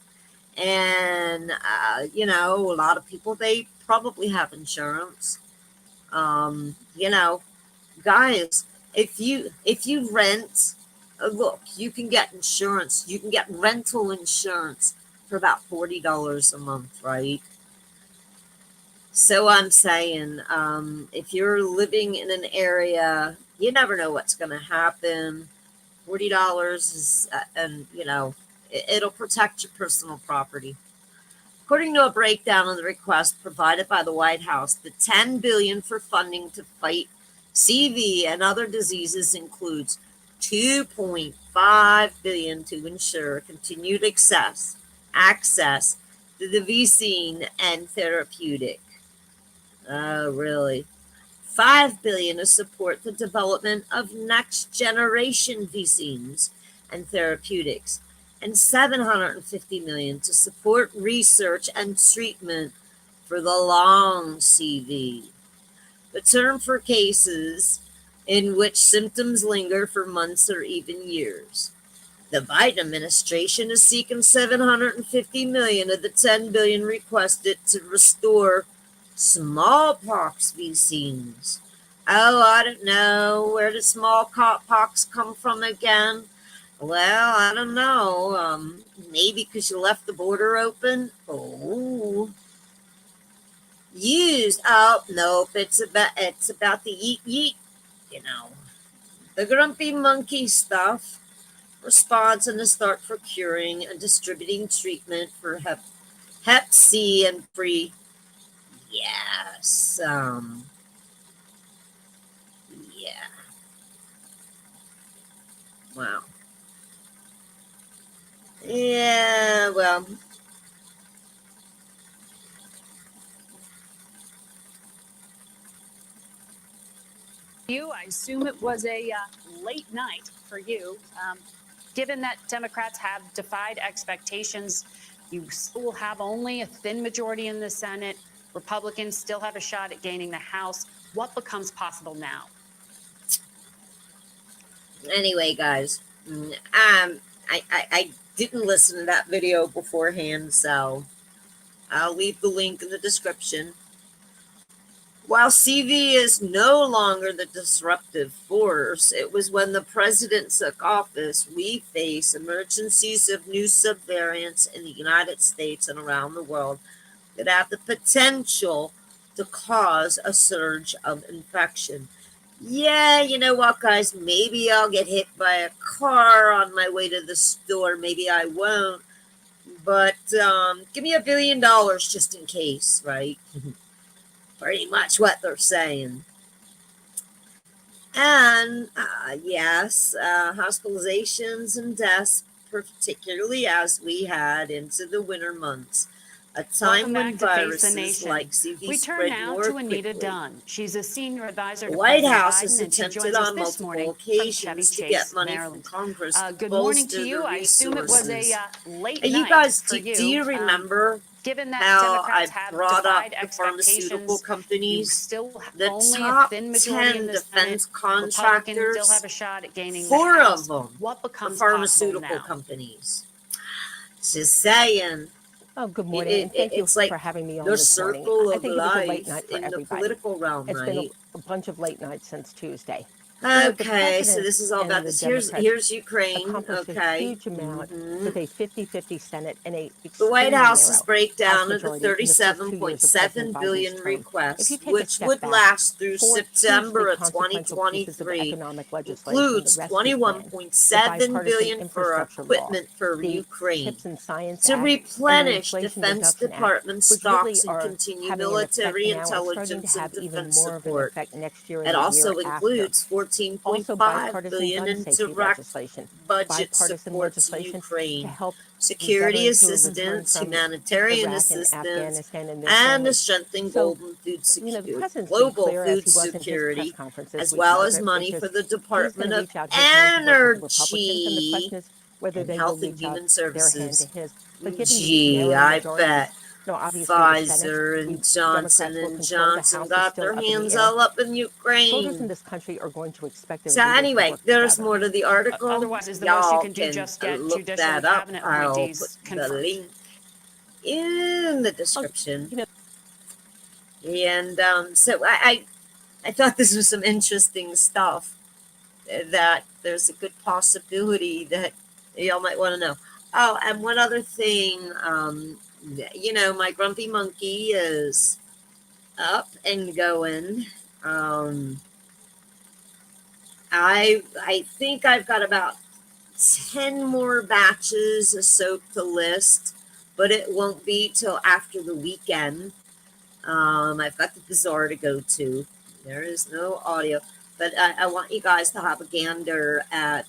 And, a lot of people, they probably have insurance. Guys, if you rent, look, you can get insurance. You can get rental insurance for about $40 a month, right? So I'm saying, if you're living in an area, you never know what's going to happen. $40 is, It'll protect your personal property. According to a breakdown of the request provided by the White House, the $10 billion for funding to fight CV and other diseases includes $2.5 billion to ensure continued access to the vaccine and therapeutic. Oh, really? $5 billion to support the development of next generation vaccines and therapeutics, and $750 million to support research and treatment for the long CV. The term for cases in which symptoms linger for months or even years. The Biden administration is seeking $750 million of the $10 billion requested to restore smallpox vaccines. Oh, I don't know. Where did smallpox come from again? Well, I don't know. Maybe because you left the border open. Oh, used. Oh, nope. It's about the yeet yeet. You know, the grumpy monkey stuff. Response and to start procuring and distributing treatment for Hep C and pre. Yes. Yeah. Wow. Yeah, well. I assume it was a late night for you. Given that Democrats have defied expectations, you still have only a thin majority in the Senate. Republicans still have a shot at gaining the House. What becomes possible now? Anyway, guys, I didn't listen to that video beforehand, so I'll leave the link in the description. While CV is no longer the disruptive force, it was when the president took office, we face emergencies of new subvariants in the United States and around the world that have the potential to cause a surge of infection. Yeah, you know what, guys? Maybe I'll get hit by a car on my way to the store. Maybe I won't. But give me $1 billion just in case, right? Pretty much what they're saying. And yes, hospitalizations and deaths, particularly as we head into the winter months. A time when viruses like CV we spread turn now more to Anita quickly. Dunn. She's a senior advisor The to White President House Biden, has and she attempted joins us on this multiple morning from Chevy occasions to Chase, get money Maryland. from Congress to Good morning bolster to you. the I assume it was resources. a late Hey, you night guys, for do you remember given that how Democrats I have brought up defied the pharmaceutical expectations, you companies? still have The only a top thin majority 10 in the defense Senate. Republicans still have contractors, a shot at gaining the 4 House. of them What are becomes pharmaceutical possible now? companies. Just saying. Oh, good morning, and thank you It's like for having me on the this morning. circle I of think it was a late life night for in the everybody. political realm, It's right? been a bunch of late nights since Tuesday. The Okay, so president this is all and about the this. Democrats Here's Ukraine. accomplished a Okay. huge amount with a 50-50 Senate and a The White extremely House's narrow House breakdown of the majority in the first 2 years of President $37.7 Biden's billion term. If request, you take a which step would back, last through 4 September hugely of consequential pieces of 2023, economic legislation, the includes rescue plan, the $21.7 bipartisan billion for infrastructure law, equipment for the Ukraine Chips and Science to Act, and the replenish Inflation Defense Reduction Act, Department which really stocks and are continue having an effect military now and starting to intelligence and have even defense more of an support. effect next year and It the also year after. includes Also, $14.5 bipartisan billion gun in safety direct legislation, budget bipartisan support to legislation to Ukraine, help security veterans who have returned assistance, from humanitarian Iraq and assistance, Afghanistan and their and to families. strengthen So, the president's been global clear, as food he was in his press security, conference this as week, well as Margaret, money which is for the he's going Department to of reach out his hand to work with the Republicans, and the Energy question is whether and they will Health and reach out Human their hand to Services. his. But given these Gee, narrow I majorities, bet obviously the Senate, Pfizer and Johnson Democrats will and control. The Johnson House is got still their up in the hands air. all up in Voters in Ukraine. this country are going to expect their So leaders to anyway, work there's together. more to the article. Otherwise, is the most you Y'all can do just get look judicial that and up. cabinet I'll put appointees the confirmed? link in the description. And so I thought this was some interesting stuff that there's a good possibility that y'all might want to know. Oh, and one other thing, my grumpy monkey is up and going. I think I've got about 10 more batches of soap to list, but it won't be till after the weekend. I've got the bazaar to go to. There is no audio, but I want you guys to have a gander at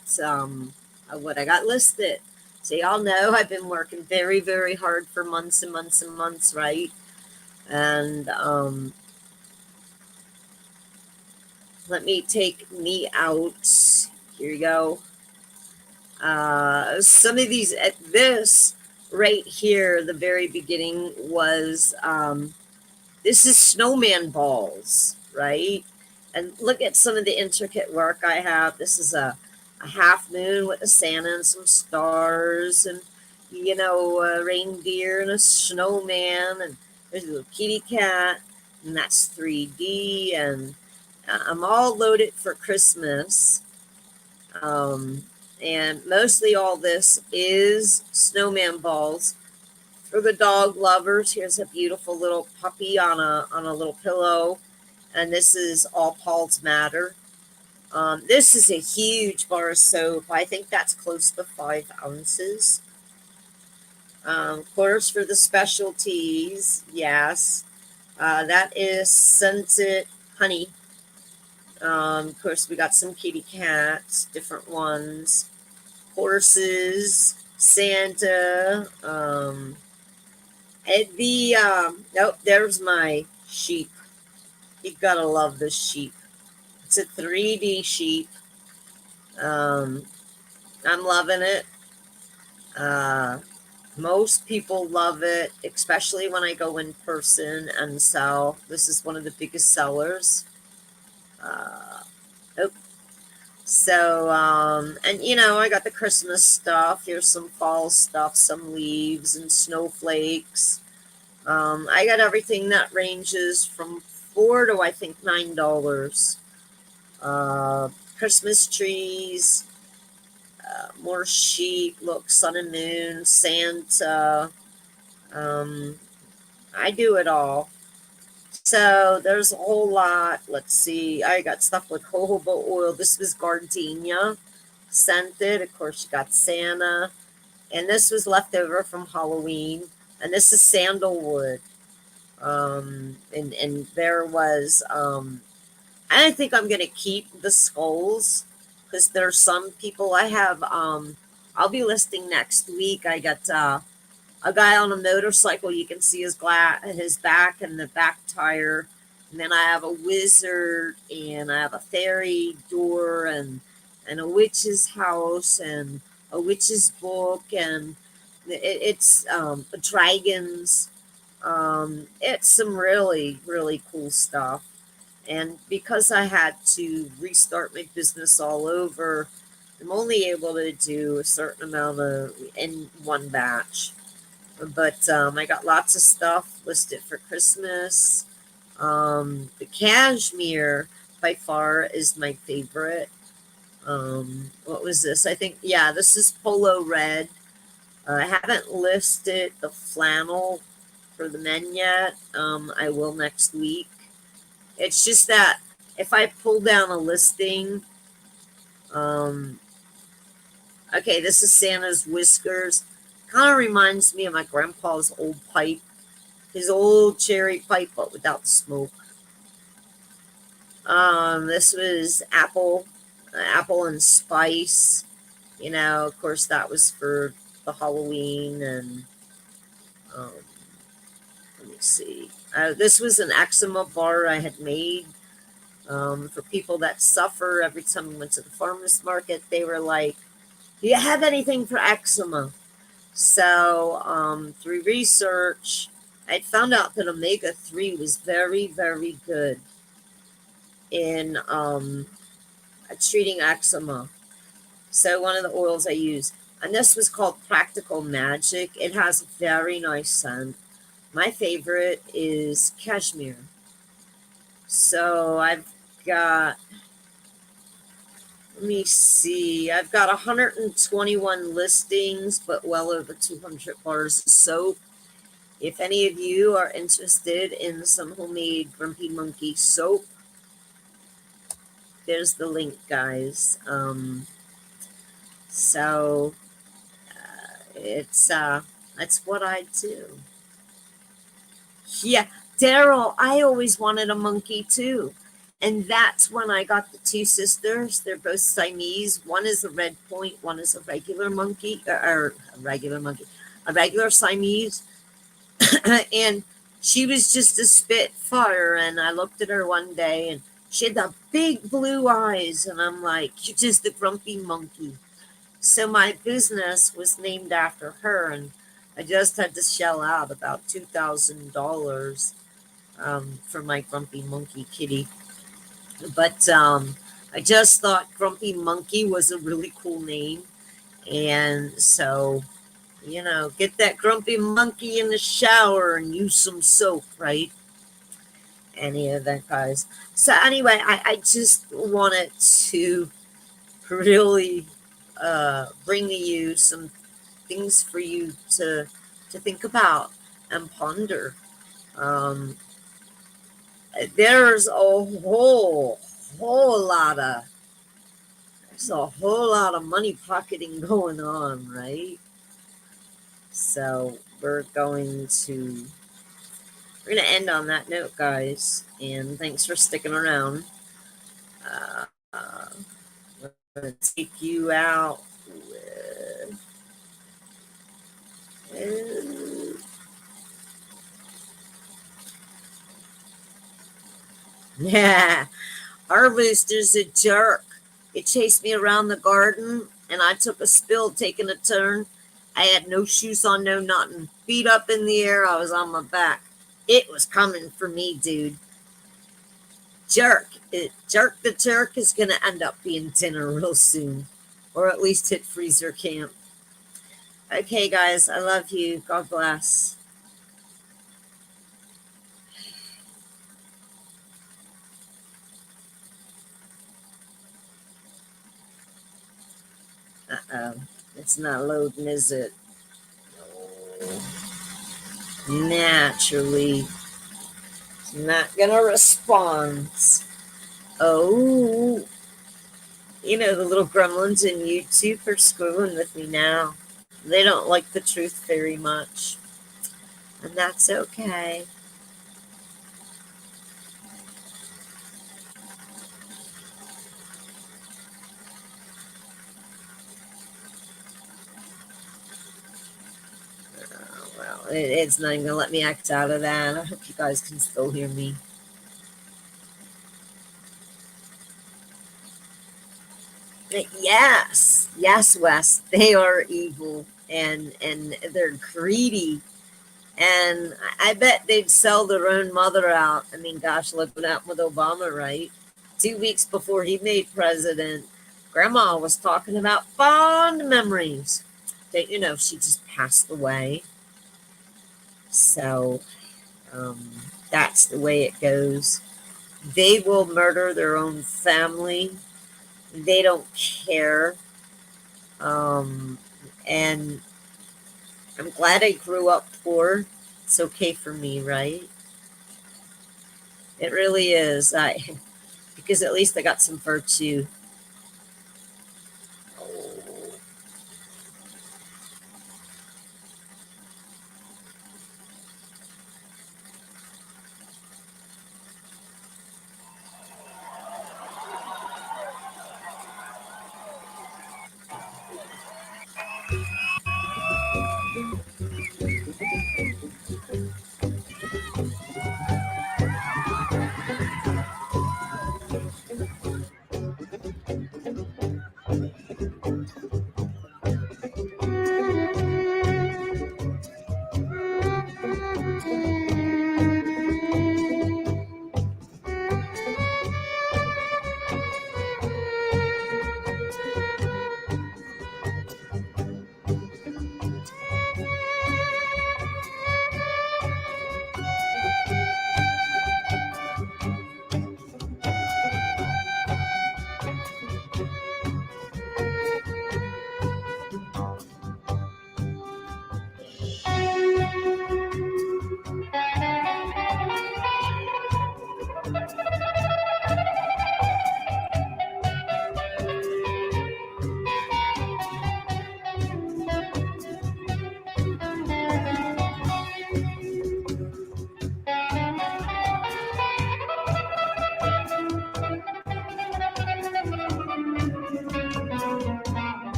what I got listed. So y'all know I've been working very, very hard for months and months and months, right? And let me take me out. Here you go. Some of these, this right here, the very beginning was, this is snowman balls, right? And look at some of the intricate work I have. This is a half moon with a Santa and some stars and, you know, a reindeer and a snowman. And there's a little kitty cat, and that's 3D. And I'm all loaded for Christmas. And mostly all this is snowman balls. For the dog lovers, here's a beautiful little puppy on a little pillow. And this is all Paul's Matter. This is a huge bar of soap. I think that's close to 5 ounces. Quarters for the specialties, yes. That is scented honey. Of course, we got some kitty cats, different ones. Horses, Santa. Nope, there's my sheep. You gotta love this sheep. It's a 3D sheep. I'm loving it. Most people love it, especially when I go in person and sell. This is one of the biggest sellers. So, and you know, I got the Christmas stuff. Here's some fall stuff, some leaves and snowflakes. I got everything that ranges from $4 to I think $9. Christmas trees, more sheep, look, sun and moon, Santa. I do it all. So there's a whole lot. Let's see. I got stuff with jojoba oil. This was gardenia scented. Of course, you got Santa. And this was left over from Halloween. And this is sandalwood. And there was, I think I'm going to keep the skulls because there's some people I have, I'll be listing next week. I got a guy on a motorcycle. You can see his back and the back tire. And then I have a wizard, and I have a fairy door, and a witch's house, and a witch's book, and it's dragons. It's some really, really cool stuff. And because I had to restart my business all over, I'm only able to do a certain amount in one batch. But I got lots of stuff listed for Christmas. The cashmere by far is my favorite. What was this? I think, yeah, this is polo red. I haven't listed the flannel for the men yet. I will next week. It's just that if I pull down a listing, okay, this is Santa's whiskers. Kind of reminds me of my grandpa's old pipe, his old cherry pipe, but without the smoke. This was apple and spice. You know, of course, that was for the Halloween. And let me see. This was an eczema bar I had made for people that suffer. Every time we went to the farmer's market, they were like, "Do you have anything for eczema?" So through research, I found out that omega-3 was very, very good in treating eczema. So one of the oils I use, and this was called Practical Magic. It has a very nice scent. My favorite is cashmere. So I've got, let me see, I've got 121 listings, but well over 200 bars of soap. If any of you are interested in some homemade Grumpy Monkey soap, there's the link, guys. So that's what I do. Yeah, Daryl, I always wanted a monkey too. And that's when I got the two sisters. They're both Siamese. One is a red point, one is a regular monkey, or a regular monkey, a regular Siamese. And she was just a spitfire. And I looked at her one day and she had the big blue eyes. And I'm like, you're just a grumpy monkey. So my business was named after her. And I just had to shell out about $2,000 for my grumpy monkey kitty. But I just thought Grumpy Monkey was a really cool name. And so, get that grumpy monkey in the shower and use some soap, right? Any of that, guys. So, anyway, I just wanted to really bring to you some things for you to think about and ponder. Um, there's a whole lot of there's a whole lot of money pocketing going on, right? So we're gonna end on that note, guys, and thanks for sticking around. I'm gonna take you out with yeah, our rooster's a jerk. It chased me around the garden, and I took a spill taking a turn. I had no shoes on, no nothing. Feet up in the air, I was on my back. It was coming for me, dude. Jerk the jerk is going to end up being dinner real soon, or at least hit freezer camp. Okay, guys, I love you. God bless. Uh-oh. It's not loading, is it? No. Naturally. It's not going to respond. Oh. The little gremlins in YouTube are screwing with me now. They don't like the truth very much. And that's okay. Well, it's not even going to let me act out of that. I hope you guys can still hear me. Yes, Wes. They are evil and they're greedy. And I bet they'd sell their own mother out. I mean, gosh, look what happened with Obama, right? 2 weeks before he made president, Grandma was talking about fond memories. Don't you know she just passed away? So that's the way it goes. They will murder their own family. They don't care. And I'm glad I grew up poor. It's okay for me, right? It really is. Because at least I got some virtue.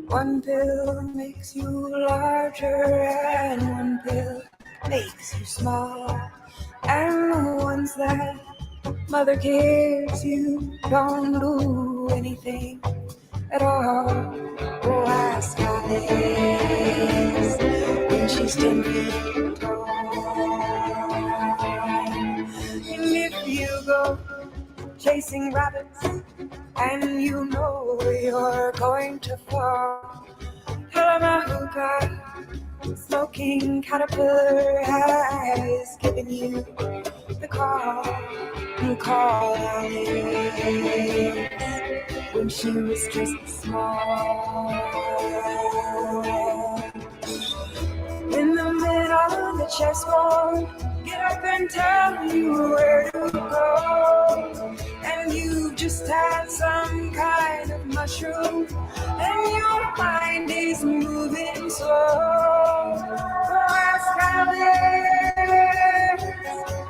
One pill makes you larger and one pill makes you small. And the ones that mother gives you don't do anything at all. Oh, ask Alice when she's 10 feet tall. And if you go chasing rabbits and you know you're going to fall, tell them a hookah smoking caterpillar has given you the call. You call Alice when she was just small. In the middle of the chessboard, get up and tell you where to go. And you just had some kind of mushroom, and your mind is moving slow. Oh, ask Alice,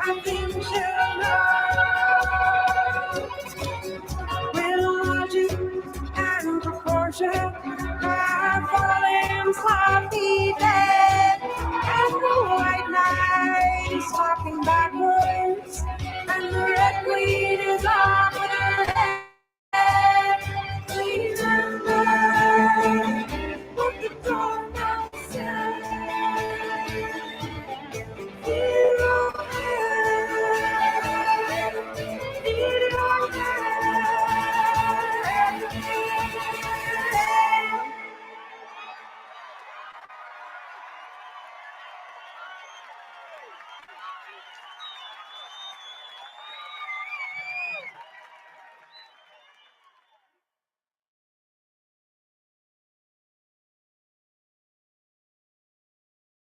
I think she'll know. When logic and proportion have fallen sloppy down.